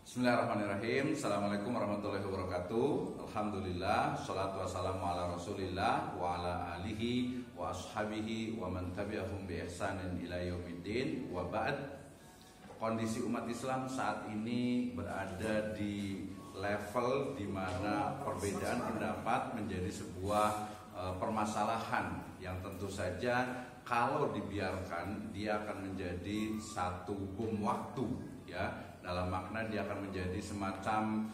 Bismillahirrahmanirrahim. Assalamualaikum warahmatullahi wabarakatuh. Alhamdulillah, salatu wassalamu ala rasulillah wa ala alihi wa ashabihi wa man tabi'ahum bi ihsanin ila yaumiddin wa ba'd. Kondisi umat Islam saat ini berada di level di mana perbedaan pendapat menjadi sebuah permasalahan yang tentu saja kalau dibiarkan dia akan menjadi satu bom waktu, ya. Dalam makna dia akan menjadi semacam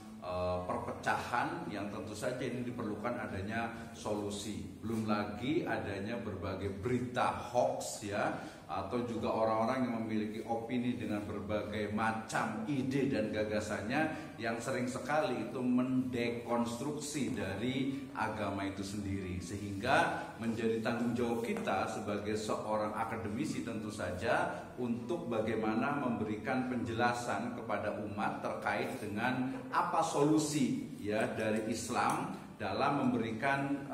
perpecahan yang tentu saja ini diperlukan adanya solusi. Belum lagi adanya berbagai berita hoax, ya, atau juga orang-orang yang memiliki opini dengan berbagai macam ide dan gagasannya yang sering sekali itu mendekonstruksi dari agama itu sendiri, sehingga menjadi tanggung jawab kita sebagai seorang akademisi tentu saja untuk bagaimana memberikan penjelasan kepada umat terkait dengan apa solusi, ya, dari Islam dalam memberikan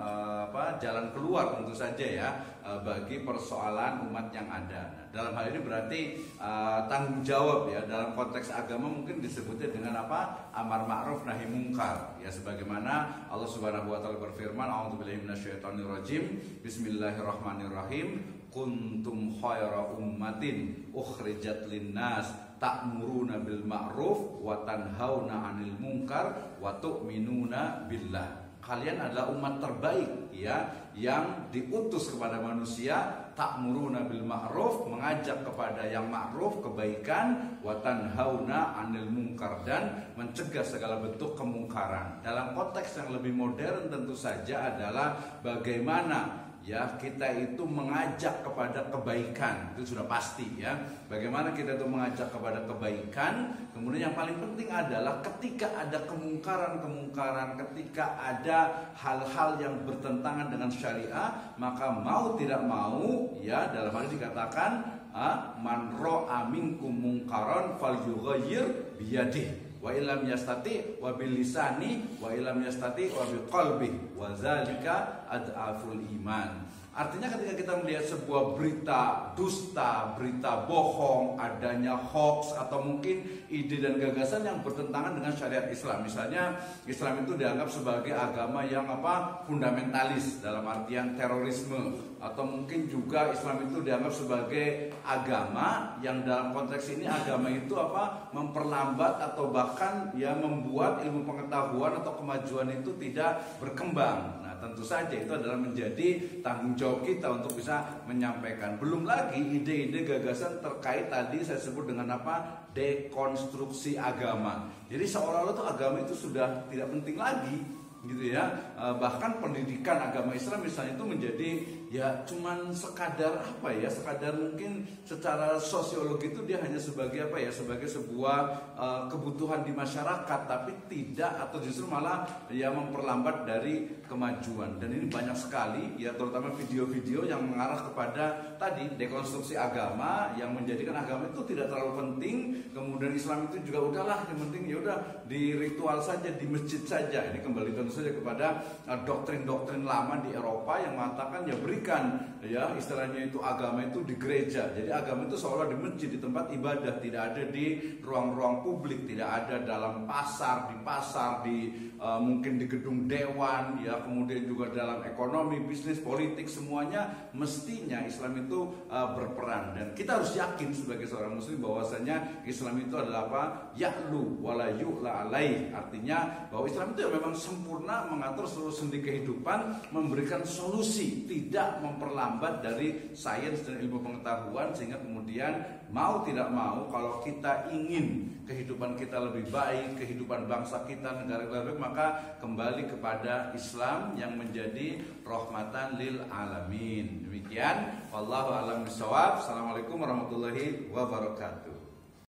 jalan keluar tentu saja, ya, bagi persoalan umat yang ada. Nah, dalam hal ini berarti tanggung jawab, ya, dalam konteks agama mungkin disebutnya dengan apa? Amar ma'ruf nahi mungkar, ya, sebagaimana Allah Subhanahu wa taala berfirman, a'udzubillahi minasyaitonirrajim, bismillahirrahmanirrahim, kuntum khaira ummatin ukhrijat linnas ta'muruna bil ma'ruf wa tanhauna 'anil munkar wa tu'minuna billah. Kalian adalah umat terbaik, ya, yang diutus kepada manusia, ta'muruna bil ma'ruf, mengajak kepada yang ma'ruf, kebaikan, wa tanhauna 'anil munkar, dan mencegah segala bentuk kemungkaran. Dalam konteks yang lebih modern tentu saja adalah bagaimana, ya, kita itu mengajak kepada kebaikan, itu sudah pasti, ya. Bagaimana kita itu mengajak kepada kebaikan. Kemudian yang paling penting adalah ketika ada kemungkaran, ketika ada hal-hal yang bertentangan dengan syariah, maka mau tidak mau, ya, dalam hal ini dikatakan man ra'a minkum mungkaran falyughayyir biyadihi wa illam yastati wa bil lisani wa illam yastati wa bil qalbi wa zalika ad'aful iman. Artinya ketika kita melihat sebuah berita dusta, berita bohong, adanya hoax atau mungkin ide dan gagasan yang bertentangan dengan syariat Islam. Misalnya Islam itu dianggap sebagai agama yang fundamentalis dalam artian terorisme, atau mungkin juga Islam itu dianggap sebagai agama yang dalam konteks ini agama itu memperlambat atau bahkan, ya, membuat ilmu pengetahuan atau kemajuan itu tidak berkembang. Nah, tentu saja itu adalah menjadi tanggung jawab kita untuk bisa menyampaikan. Belum lagi ide-ide gagasan terkait tadi saya sebut dengan dekonstruksi agama. Jadi seolah-olah tuh agama itu sudah tidak penting lagi, gitu, ya. Bahkan pendidikan agama Islam misalnya itu menjadi, ya, cuman sekadar sekadar mungkin secara sosiologi itu dia hanya sebagai sebagai sebuah kebutuhan di masyarakat, tapi tidak, atau justru malah, ya, memperlambat dari kemajuan. Dan ini banyak sekali, ya, terutama video-video yang mengarah kepada tadi dekonstruksi agama yang menjadikan agama itu tidak terlalu penting. Kemudian Islam itu juga udahlah, yang penting ya udah di ritual saja, di masjid saja. Ini kembali tentu saja kepada doktrin-doktrin lama di Eropa yang mengatakan, ya, berikan, ya, istilahnya itu agama itu di gereja. Jadi agama itu seolah di masjid, di tempat ibadah, tidak ada di ruang-ruang publik, tidak ada dalam pasar, di mungkin di gedung dewan, ya, kemudian juga dalam ekonomi, bisnis, politik, semuanya mestinya Islam itu berperan. Dan kita harus yakin sebagai seorang muslim bahwasanya Islam itu adalah ya'lu wala yu'la alaih. Artinya bahwa Islam itu memang sempurna mengatur seluruh sendi kehidupan, memberikan solusi, tidak memperlambat dari sains dan ilmu pengetahuan, sehingga kemudian mau tidak mau kalau kita ingin kehidupan kita lebih baik, kehidupan bangsa kita, negara kita lebih baik, maka kembali kepada Islam yang menjadi rahmatan lil alamin. Demikian, wallahu a'lam bishawab. Assalamualaikum warahmatullahi wabarakatuh.